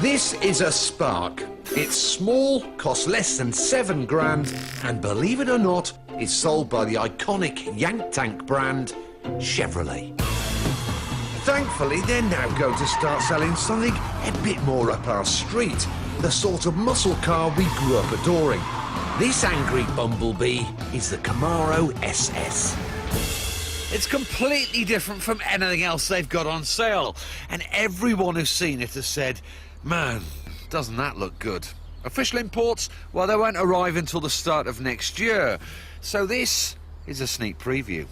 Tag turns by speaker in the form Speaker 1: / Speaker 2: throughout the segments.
Speaker 1: This is a Spark. It's small, costs less than £7 and believe it or not, is sold by the iconic Yank Tank brand, Chevrolet. Thankfully, they're now going to start selling something a bit more up our street, the sort of muscle car we grew up adoring. This angry bumblebee is the Camaro SS.
Speaker 2: It's completely different from anything else they've got on sale, and everyone who's seen it has said, man, doesn't that look good? Official imports, well, they won't arrive until the start of next year, so this is a sneak preview.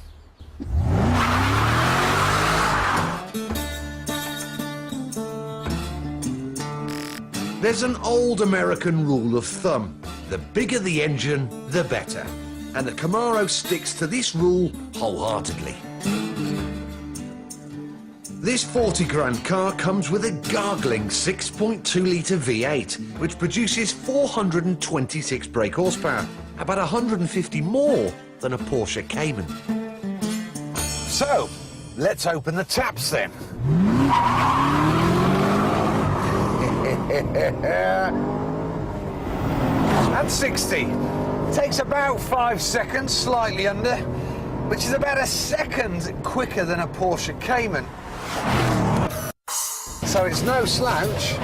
Speaker 1: There's an old American rule of thumb. The bigger the engine, the better. And the Camaro sticks to this rule wholeheartedly. This 40 grand car comes with a gargling 6.2 litre V8, which produces 426 brake horsepower, about 150 more than a Porsche Cayman.
Speaker 2: So, let's open the taps then. At 60, takes about 5 seconds, slightly under, which is about a second quicker than a Porsche Cayman. So it's no slouch.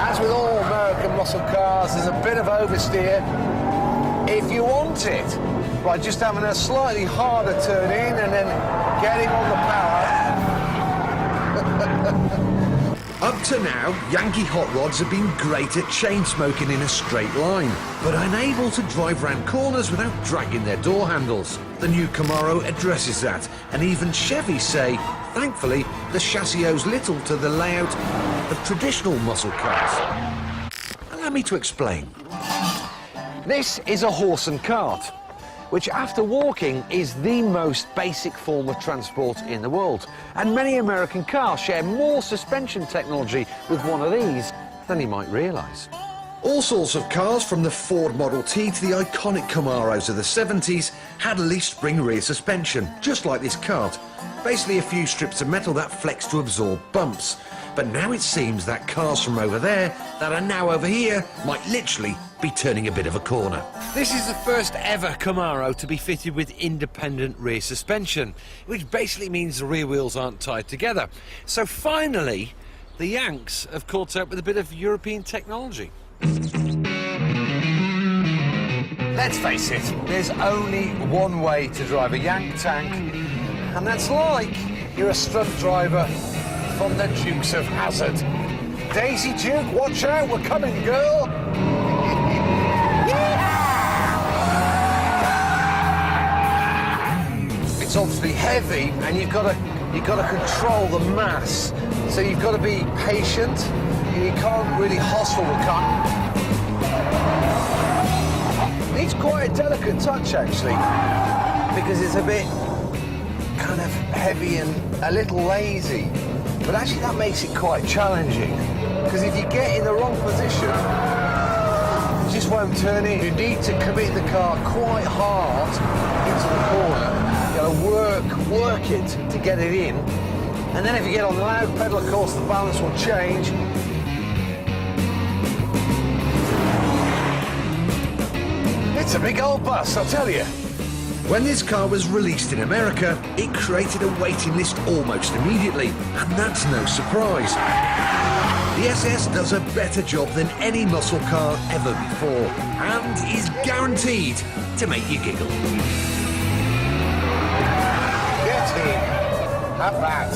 Speaker 2: As with all American muscle cars, there's a bit of oversteer if you want it, by just having a slightly harder turn in and then getting on the power.
Speaker 1: Up to now, Yankee hot rods have been great at chain smoking in a straight line, but unable to drive round corners without dragging their door handles. The new Camaro addresses that, and even Chevy say, thankfully, the chassis owes little to the layout of traditional muscle cars. Allow me to explain.
Speaker 2: This is a horse and cart, which after walking is the most basic form of transport in the world. And many American cars share more suspension technology with one of these than you might realise.
Speaker 1: All sorts of cars, from the Ford Model T to the iconic Camaros of the 70s, had leaf spring rear suspension, just like this cart. Basically a few strips of metal that flex to absorb bumps. But now it seems that cars from over there that are now over here might literally be turning a bit of a corner.
Speaker 2: This is the first ever Camaro to be fitted with independent rear suspension, which basically means the rear wheels aren't tied together. So finally, the Yanks have caught up with a bit of European technology. Let's face it, there's only one way to drive a Yank tank, and that's like you're a stunt driver from the Dukes of Hazzard. Daisy Duke, watch out, we're coming, girl! It's obviously heavy, and you've got to control the mass. So you've got to be patient. You can't really hustle the car. It's quite a delicate touch, actually, because it's a bit kind of heavy and a little lazy. But actually, that makes it quite challenging, because if you get in the wrong position, it just won't turn in. You need to commit the car quite hard into the corner. You got to work it to get it in. And then if you get on the loud pedal, of course, the balance will change. It's a big old bus, I'll tell you.
Speaker 1: When this car was released in America, it created a waiting list almost immediately, and that's no surprise. The SS does a better job than any muscle car ever before, and is guaranteed to make you giggle.
Speaker 2: Get in. Have that.